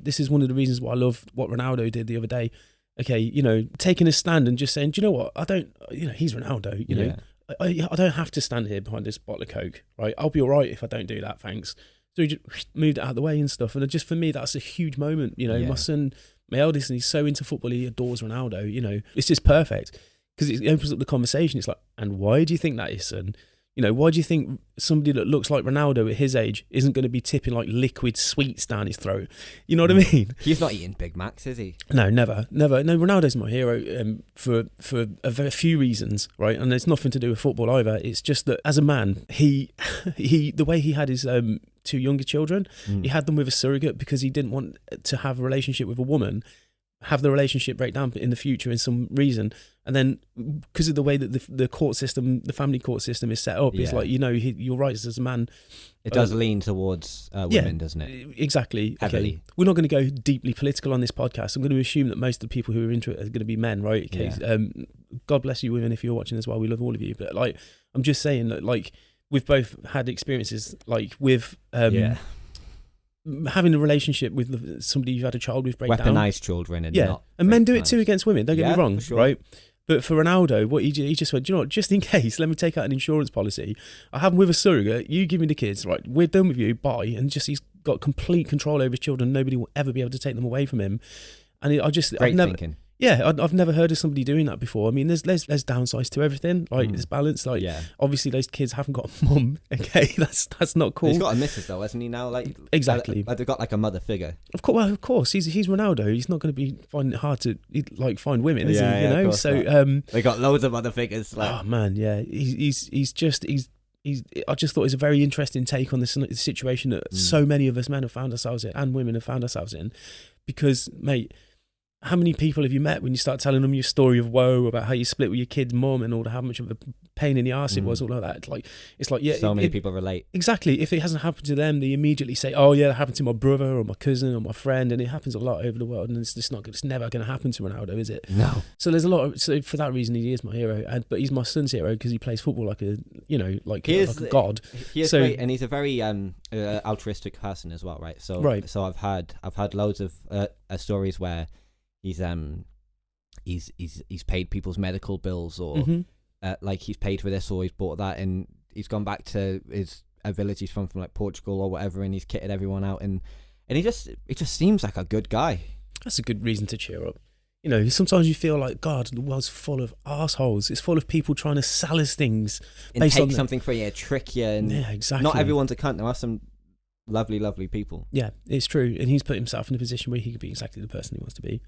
This is one of the reasons why I love what Ronaldo did the other day. Okay, you know, taking a stand and just saying, do you know what? I don't, you know, he's Ronaldo, you know. I don't have to stand here behind this bottle of Coke, right? I'll be all right if I don't do that, thanks. So he just moved it out of the way and stuff. And just for me, that's a huge moment. You know, my son, my eldest, and he's so into football, he adores Ronaldo, you know. It's just perfect because it opens up the conversation. It's like, and why do you think that is, son? You know, why do you think somebody that looks like Ronaldo at his age isn't going to be tipping like liquid sweets down his throat? You know what I mean? He's not eating Big Macs, is he? No, never. No, Ronaldo's my hero for a very few reasons, right? And it's nothing to do with football either. It's just that as a man, he the way he had his 2 younger children, he had them with a surrogate because he didn't want to have a relationship with a woman, have the relationship break down in the future in some reason. And then because of the way that the court system, the family court system is set up, it's like, you know, your rights as a man. It does lean towards women, doesn't it? Exactly. Heavily. Okay. We're not going to go deeply political on this podcast. I'm going to assume that most of the people who are into it are going to be men, right? Okay. Yeah. God bless you women if you're watching as well. We love all of you. But like, I'm just saying that like we've both had experiences like with having a relationship with somebody you've had a child with break down. Weaponized children and and men do it too against women. Don't get me wrong, sure. right? But for Ronaldo, what he just went, do you know what, just in case, let me take out an insurance policy. I have him with a surrogate. You give me the kids, right? We're done with you. Bye. And just he's got complete control over his children. Nobody will ever be able to take them away from him. And Great thinking. Yeah, I've never heard of somebody doing that before. I mean, there's downsides to everything. Like there's balance. Like obviously those kids haven't got a mum. Okay, that's not cool. He's got a missus though, hasn't he? Now, like exactly. They've got like a mother figure. Of course, well, of course. He's Ronaldo. He's not going to be finding it hard to like find women, is he? You know. So they got loads of other figures. Like. Oh man, yeah. He's I just thought it was a very interesting take on the situation that so many of us men have found ourselves in and women have found ourselves in, because mate. How many people have you met when you start telling them your story of woe about how you split with your kid's mum and all how much of a pain in the arse it was, all of that? Like, it's like, so many people relate. Exactly. If it hasn't happened to them, they immediately say, oh yeah, it happened to my brother or my cousin or my friend, and it happens a lot over the world, and it's never going to happen to Ronaldo, is it? No. So there's a lot of, so for that reason he is my hero, but he's my son's hero because he plays football like a, you know, like a god. He is great, and he's a very altruistic person as well, right? So I've had loads of stories where he's paid people's medical bills, or like he's paid for this or he's bought that, and he's gone back to his village he's from like Portugal or whatever, and he's kitted everyone out, and it just seems like a good guy. That's a good reason to cheer up. You know, sometimes you feel like, God, the world's full of assholes. It's full of people trying to sell us things and based take on something for you, trick you, and exactly. Not everyone's a cunt. There are some lovely people. Yeah, it's true, and he's put himself in a position where he could be exactly the person he wants to be.